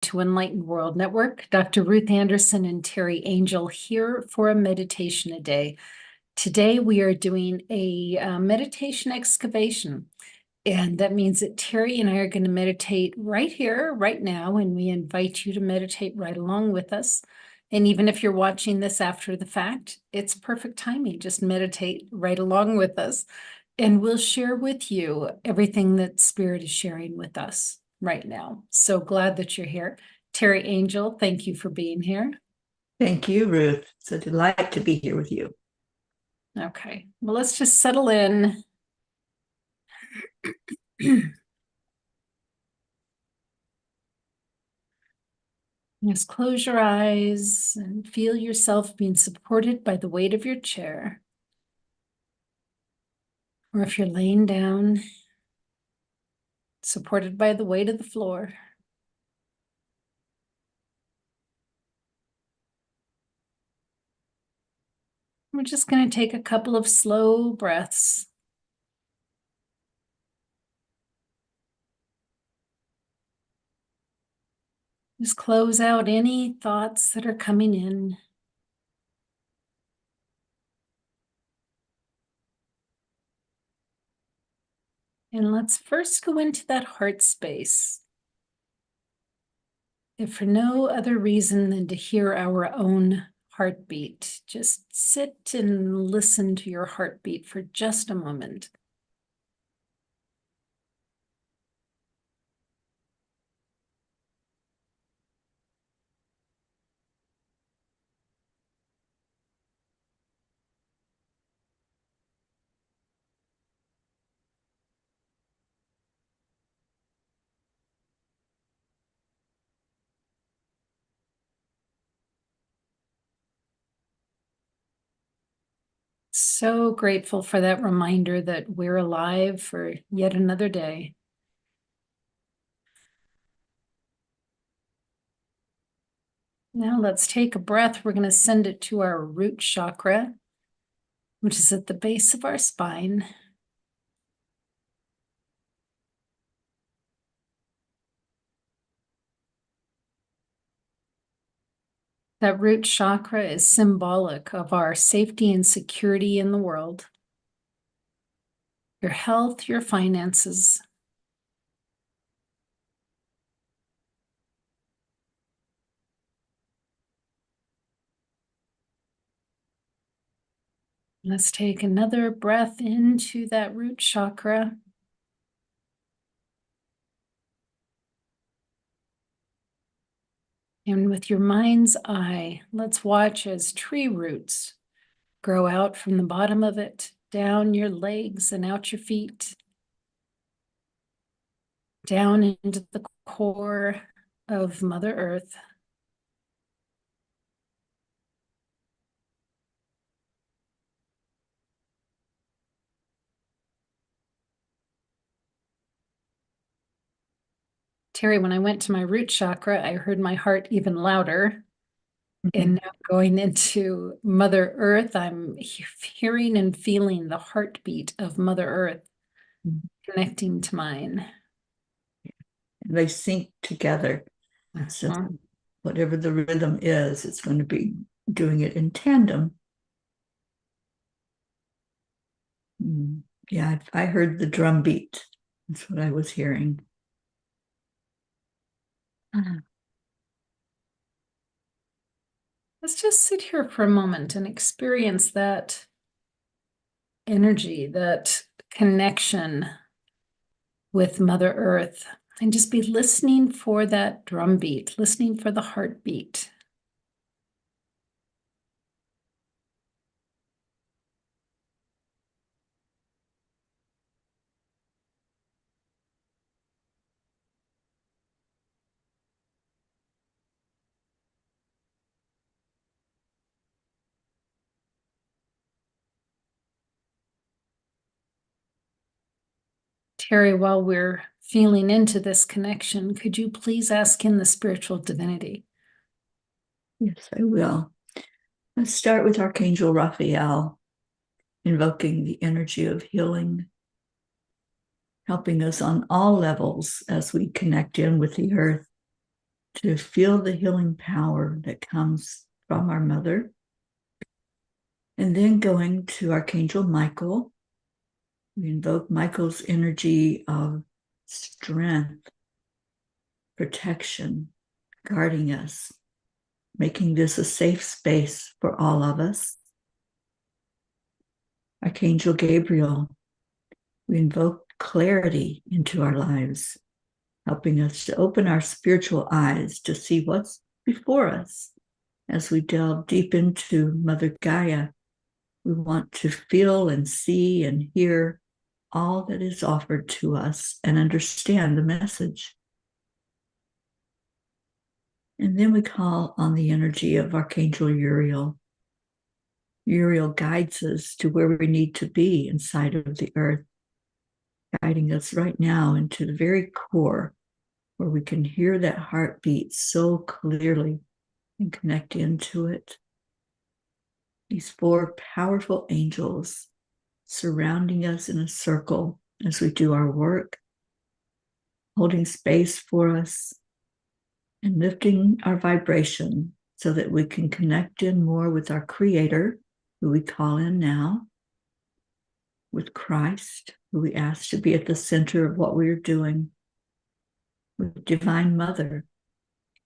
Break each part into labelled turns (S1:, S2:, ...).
S1: to Enlightened World Network. Dr. Ruth Anderson and Teri Angel here for a meditation a day. Today we are doing a meditation excavation. And that means that Teri and I are going to meditate right here, right now, and we invite you to meditate right along with us. And even if you're watching this after the fact, it's perfect timing. Just meditate right along with us. And we'll share with you everything that Spirit is sharing with us right now. So glad that you're here. Teri Angel, thank you for being here.
S2: Thank you, Ruth. It's a delight to be here with you.
S1: Okay, well, let's just settle in. Just close your eyes and feel yourself being supported by the weight of your chair. Or if you're laying down, supported by the weight of the floor. We're just going to take a couple of slow breaths. Just close out any thoughts that are coming in. And let's first go into that heart space. If for no other reason than to hear our own heartbeat, just sit and listen to your heartbeat for just a moment. So grateful for that reminder that we're alive for yet another day. Now let's take a breath. We're going to send it to our root chakra, which is at the base of our spine. That root chakra is symbolic of our safety and security in the world, your health, your finances. Let's take another breath into that root chakra. And with your mind's eye, let's watch as tree roots grow out from the bottom of it, down your legs and out your feet, down into the core of Mother Earth. Teri, when I went to my root chakra, I heard my heart even louder. And now going into Mother Earth, I'm hearing and feeling the heartbeat of Mother Earth connecting to mine.
S2: And they sync together. So whatever the rhythm is, it's going to be doing it in tandem. Yeah, I heard the drum beat. That's what I was hearing.
S1: Let's just sit here for a moment and experience that energy, that connection with Mother Earth, and just be listening for that drum beat, listening for the heartbeat. Teri, while we're feeling into this connection, could you please ask in the spiritual divinity?
S2: Yes, I will. Let's start with Archangel Raphael, invoking the energy of healing, helping us on all levels as we connect in with the earth, to feel the healing power that comes from our mother. And then going to Archangel Michael, we invoke Michael's energy of strength, protection, guarding us, making this a safe space for all of us. Archangel Gabriel, we invoke clarity into our lives, helping us to open our spiritual eyes to see what's before us. As we delve deep into Mother Gaia, we want to feel and see and hear all that is offered to us and understand the message. And then we call on the energy of Archangel Uriel. Uriel guides us to where we need to be inside of the earth, guiding us right now into the very core where we can hear that heartbeat so clearly and connect into it. These four powerful angels surrounding us in a circle as we do our work, holding space for us and lifting our vibration so that we can connect in more with our Creator, who we call in now, with Christ, who we ask to be at the center of what we're doing, with Divine Mother,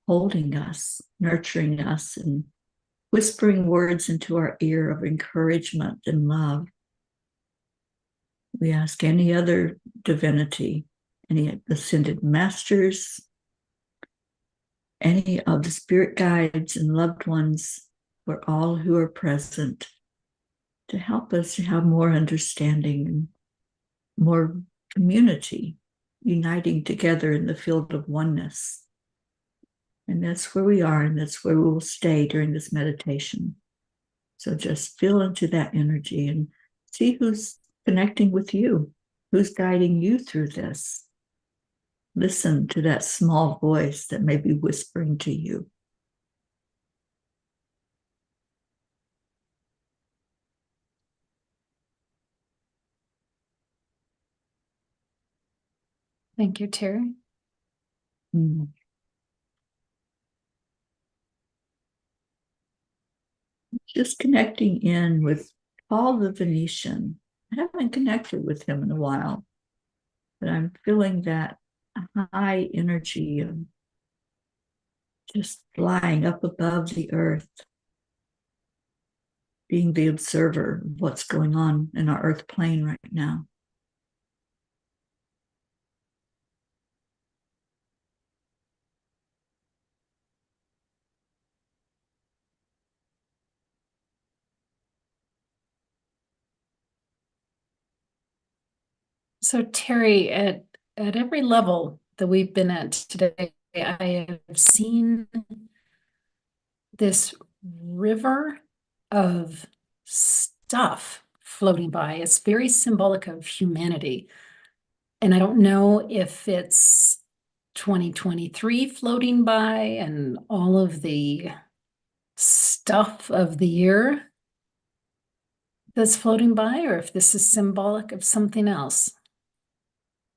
S2: holding us, nurturing us, and whispering words into our ear of encouragement and love. We ask any other divinity, any ascended masters, any of the spirit guides and loved ones, for all who are present, to help us to have more understanding and more community, uniting together in the field of oneness. And that's where we are, and that's where we will stay during this meditation. So just feel into that energy and see who's connecting with you, who's guiding you through this. Listen to that small voice that may be whispering to you.
S1: Thank you, Teri.
S2: Mm. Just connecting in with Paul the Venetian. I haven't connected with him in a while, but I'm feeling that high energy of just flying up above the earth, being the observer of what's going on in our earth plane right now.
S1: So Teri, at every level that we've been at today, I have seen this river of stuff floating by. It's very symbolic of humanity. And I don't know if it's 2023 floating by and all of the stuff of the year that's floating by, or if this is symbolic of something else.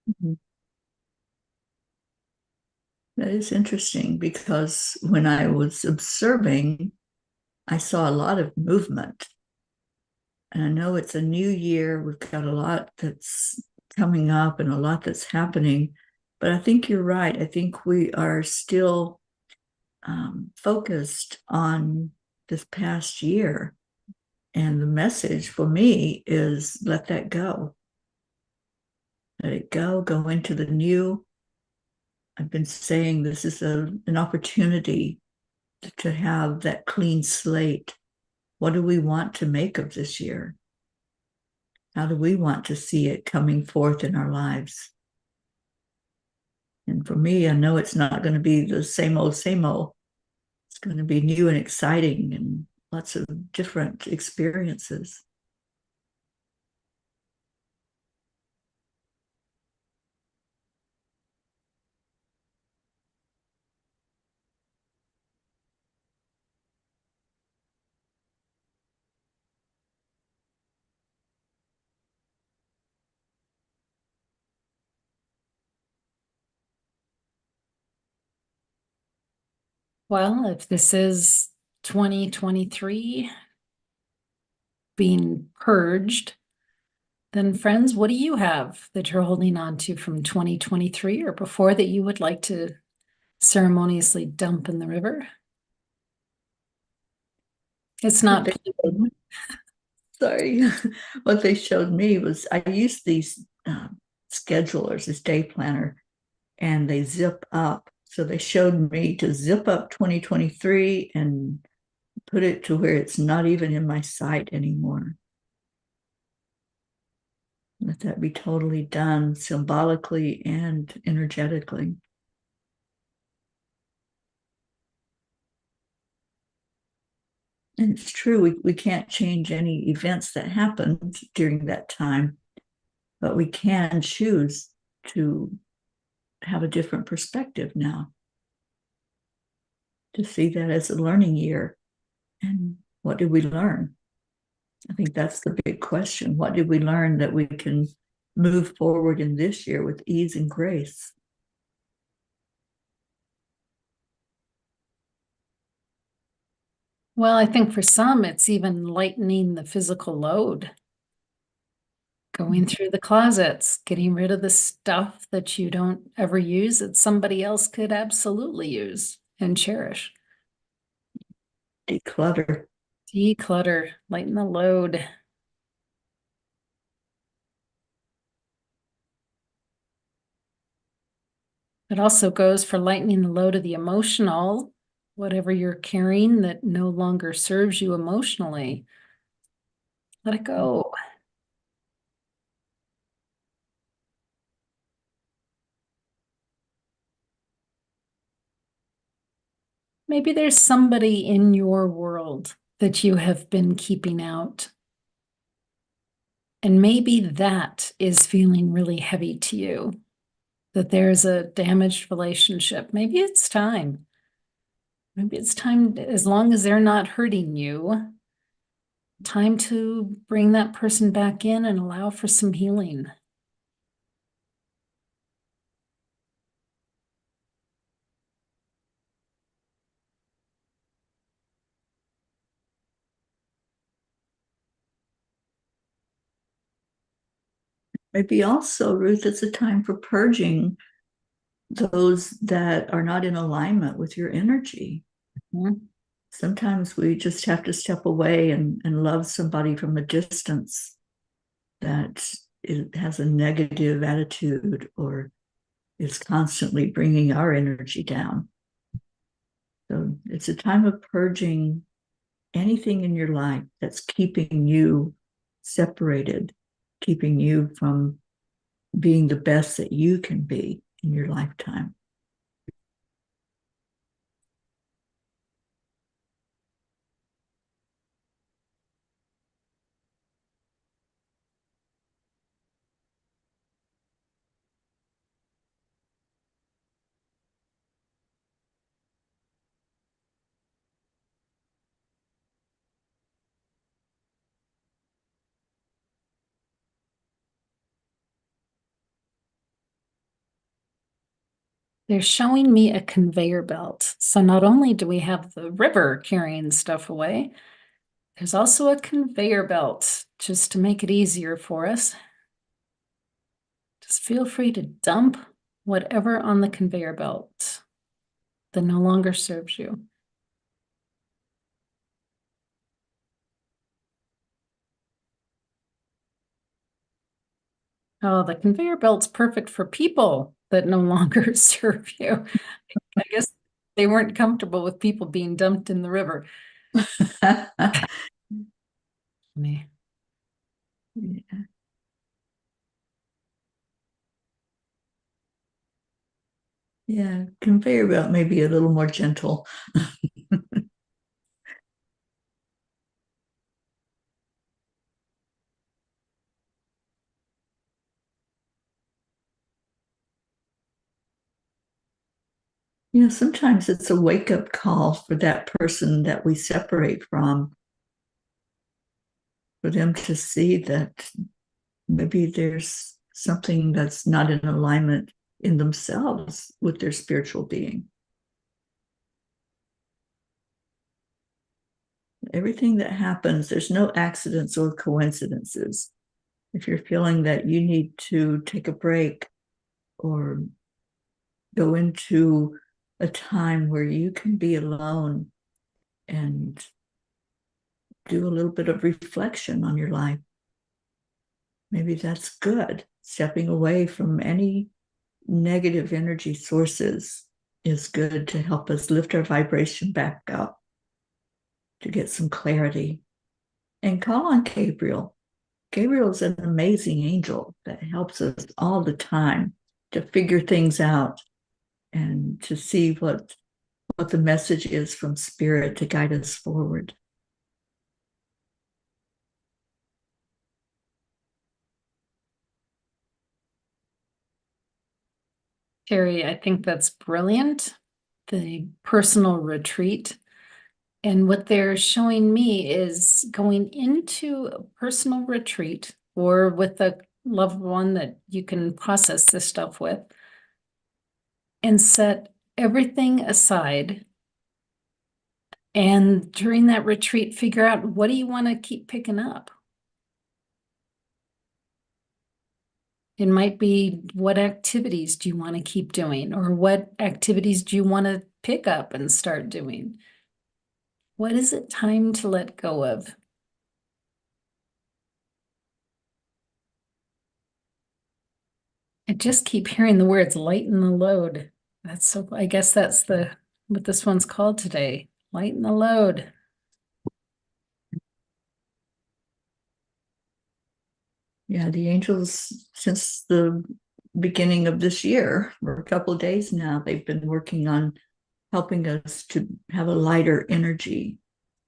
S2: Mm-hmm. That is interesting because when I was observing, I saw a lot of movement. And I know it's a new year. We've got a lot that's coming up and a lot that's happening. But I think you're right. I think we are still focused on this past year. And the message for me is let that go. Let it go, go into the new. I've been saying this is an opportunity to have that clean slate. What do we want to make of this year? How do we want to see it coming forth in our lives? And for me, I know it's not going to be the same old, same old. It's going to be new and exciting and lots of different experiences.
S1: Well, if this is 2023 being purged, then friends, what do you have that you're holding on to from 2023 or before that you would like to ceremoniously dump in the river? It's
S2: What
S1: not,
S2: they showed me, sorry, what they showed me was I used these schedulers, this day planner, and they zip up. So they showed me to zip up 2023 and put it to where it's not even in my sight anymore. Let that be totally done symbolically and energetically. And it's true, we can't change any events that happened during that time, but we can choose to have a different perspective now, to see that as a learning year. And what did we learn? I think that's the big question. What did we learn that we can move forward in this year with ease and grace?
S1: well, I think for some, it's even lightening the physical load, going through the closets, getting rid of the stuff that you don't ever use that somebody else could absolutely use and cherish.
S2: Declutter.
S1: Declutter, lighten the load. It also goes for lightening the load of the emotional, whatever you're carrying that no longer serves you emotionally. Let it go. Maybe there's somebody in your world that you have been keeping out. And maybe that is feeling really heavy to you, that there's a damaged relationship. Maybe it's time. Maybe it's time, as long as they're not hurting you, time to bring that person back in and allow for some healing.
S2: Maybe also, Ruth, it's a time for purging those that are not in alignment with your energy.
S1: Mhm.
S2: Sometimes we just have to step away and love somebody from a distance that has a negative attitude or is constantly bringing our energy down. So it's a time of purging anything in your life that's keeping you separated, keeping you from being the best that you can be in your lifetime.
S1: They're showing me a conveyor belt. So not only do we have the river carrying stuff away, there's also a conveyor belt just to make it easier for us. Just feel free to dump whatever on the conveyor belt that no longer serves you. Oh, the conveyor belt's perfect for people that no longer serve you. I guess they weren't comfortable with people being dumped in the river. Me.
S2: Yeah. Yeah, conveyor belt may be a little more gentle. Sometimes it's a wake up call for that person that we separate from, for them to see that maybe there's something that's not in alignment in themselves with their spiritual being. everything that happens, there's no accidents or coincidences. If you're feeling that you need to take a break or go into a time where you can be alone and do a little bit of reflection on your life, maybe that's good. Stepping away from any negative energy sources is good to help us lift our vibration back up, to get some clarity. And call on Gabriel. Gabriel is an amazing angel that helps us all the time to figure things out and to see what the message is from spirit to guide us forward.
S1: Teri, I think that's brilliant. The personal retreat. And what they're showing me is going into a personal retreat or with a loved one that you can process this stuff with and set everything aside. And during that retreat, figure out, what do you want to keep picking up? It might be, what activities do you want to keep doing? Or what activities do you want to pick up and start doing? What is it time to let go of? I just keep hearing the words lighten the load. I guess that's what this one's called today. Lighten the load.
S2: Yeah, the angels, since the beginning of this year, or a couple of days now, they've been working on helping us to have a lighter energy,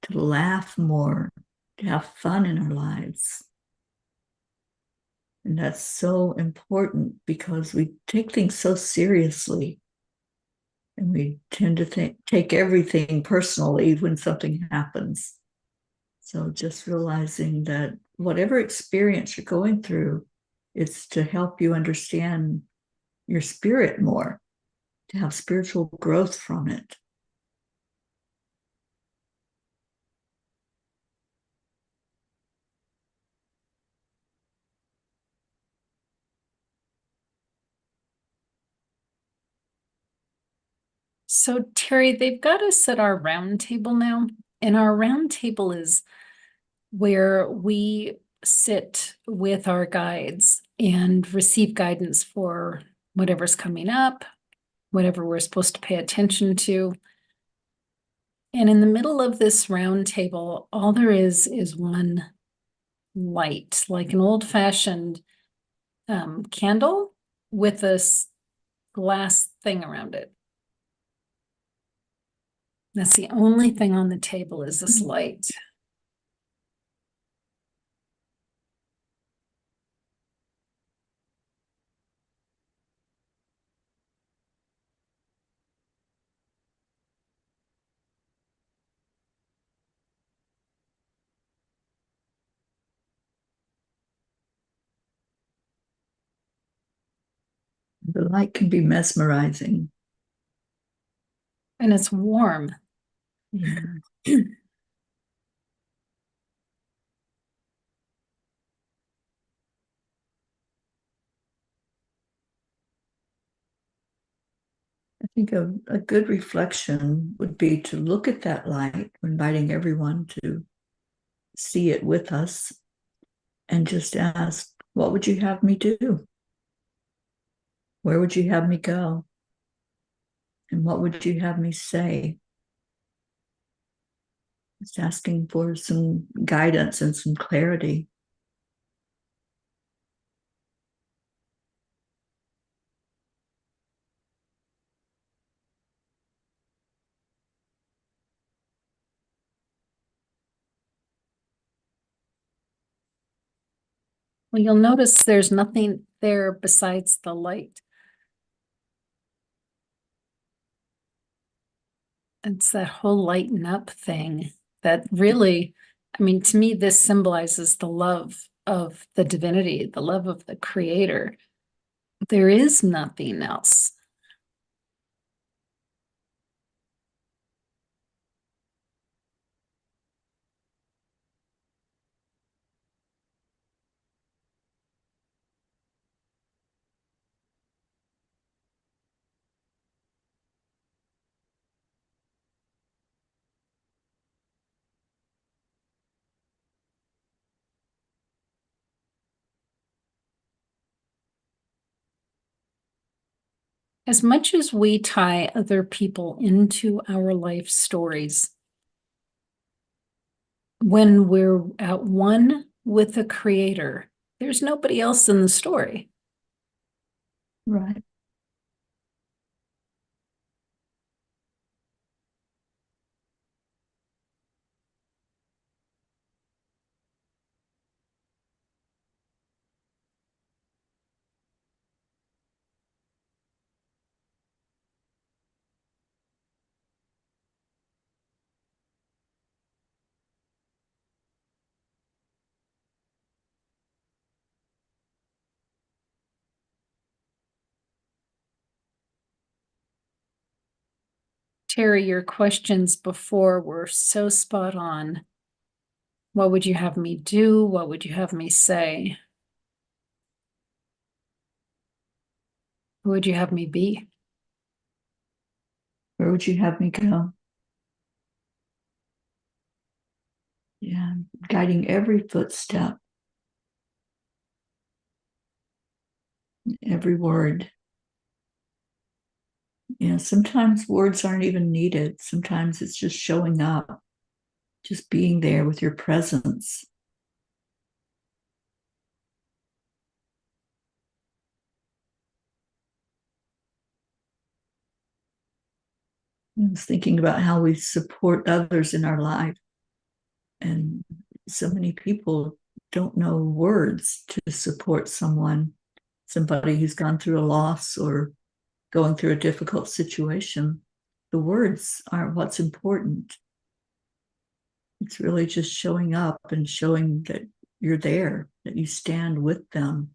S2: to laugh more, to have fun in our lives. And that's so important because we take things so seriously and we tend to take everything personally when something happens. So just realizing that whatever experience you're going through, it's to help you understand your spirit more, to have spiritual growth from it.
S1: So Teri, they've got us at our round table now. And our round table is where we sit with our guides and receive guidance for whatever's coming up, whatever we're supposed to pay attention to. And in the middle of this round table, all there is one light, like an old-fashioned candle with a glass thing around it. That's the only thing on the table, is this light.
S2: The light can be mesmerizing.
S1: And it's warm.
S2: Yeah. I think a good reflection would be to look at that light, inviting everyone to see it with us, and just ask, what would you have me do? Where would you have me go? And what would you have me say? Just asking for some guidance and some clarity.
S1: Well, you'll notice there's nothing there besides the light. It's that whole lighten up thing that really, I mean, to me, this symbolizes the love of the divinity, the love of the creator. There is nothing else. As much as we tie other people into our life stories, when we're at one with the Creator, there's nobody else in the story.
S2: Right.
S1: Teri, your questions before were so spot on. What would you have me do? What would you have me say? Who would you have me be?
S2: Where would you have me go? Yeah, guiding every footstep, every word. Yeah, sometimes words aren't even needed. Sometimes it's just showing up, just being there with your presence. I was thinking about how we support others in our life. And so many people don't know words to support someone, somebody who's gone through a loss or going through a difficult situation. The words aren't what's important. It's really just showing up and showing that you're there, that you stand with them.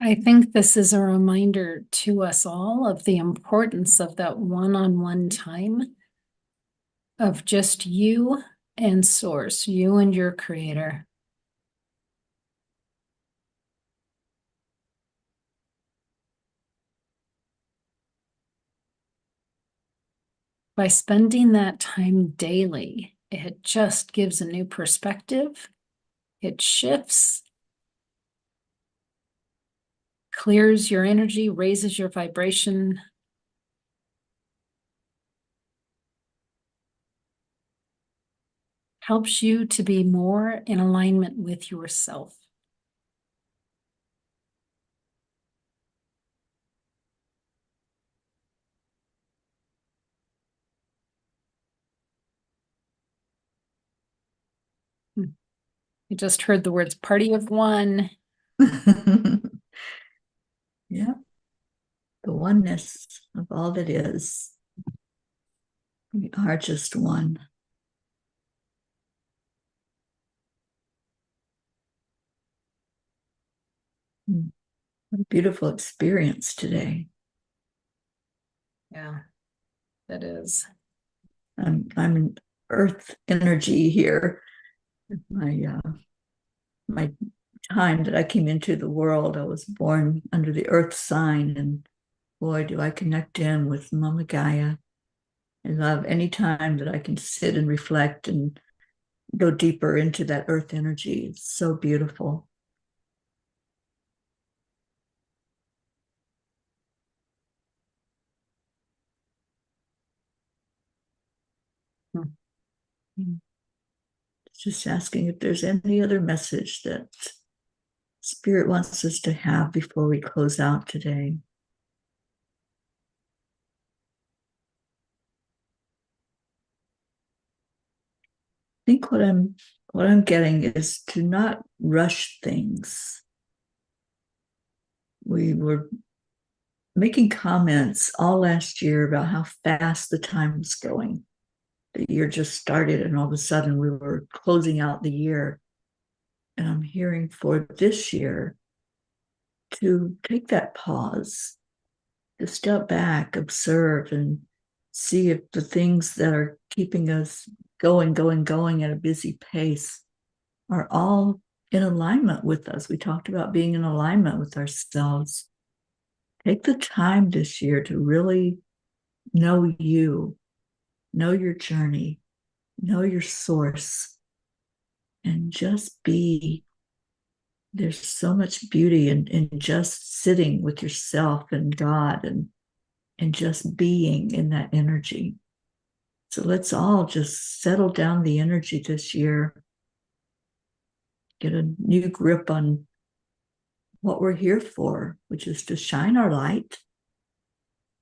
S1: I think this is a reminder to us all of the importance of that one-on-one time of just you and Source, you and your Creator. By spending that time daily, it just gives a new perspective. It shifts, clears your energy, raises your vibration. Helps you to be more in alignment with yourself. You just heard the words party of one.
S2: Yeah, the oneness of all that is. We are just one. What a beautiful experience today.
S1: Yeah, that is.
S2: I'm in earth energy here. My time that I came into the world, I was born under the earth sign, and boy, do I connect in with Mama Gaia. I love any time that I can sit and reflect and go deeper into that earth energy. It's so beautiful. Just asking if there's any other message that Spirit wants us to have before we close out today. I think what I'm getting is to not rush things. We were making comments all last year about how fast the time was going. The year just started, and all of a sudden we were closing out the year. And I'm hearing for this year to take that pause, to step back, observe, and see if the things that are keeping us going at a busy pace are all in alignment with us. We talked about being in alignment with ourselves. Take the time this year to really know you, know your journey, know your source, and just be. There's so much beauty in just sitting with yourself and God and just being in that energy. So let's all just settle down the energy this year, get a new grip on what we're here for, which is to shine our light.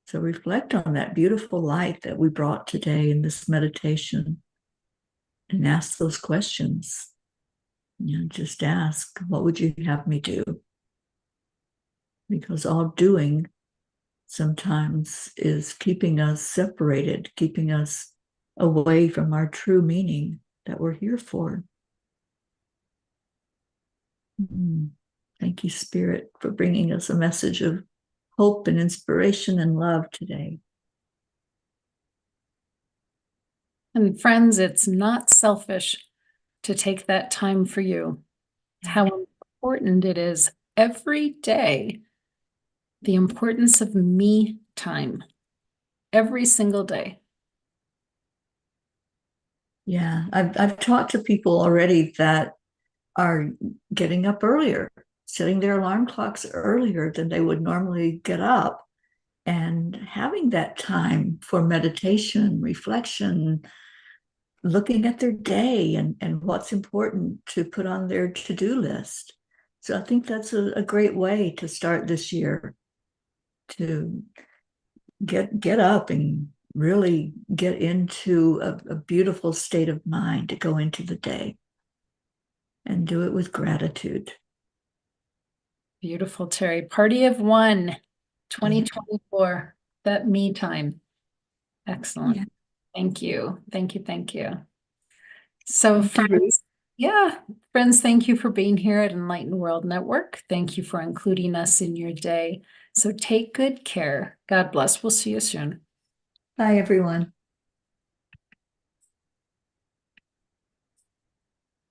S2: So reflect on that beautiful light that we brought today in this meditation and ask those questions. Just ask, what would you have me do? Because all doing sometimes is keeping us separated, keeping us away from our true meaning that we're here for. Thank you, Spirit, for bringing us a message of hope and inspiration and love today.
S1: And friends, it's not selfish to take that time for you. How important it is every day, the importance of me time, every single day.
S2: Yeah, I've talked to people already that are getting up earlier, setting their alarm clocks earlier than they would normally get up, and having that time for meditation, reflection, looking at their day and what's important to put on their to-do list. So I think that's a great way to start this year, to get up and really get into a beautiful state of mind to go into the day and do it with gratitude.
S1: Beautiful, Teri. Party of one, 2024, that me time. Excellent.
S2: Yeah.
S1: Thank you. Thank you. Thank you. So
S2: Thank you,
S1: friends, friends, thank you for being here at Enlightened World Network. Thank you for including us in your day. So take good care. God bless. We'll see you soon.
S2: Bye, everyone.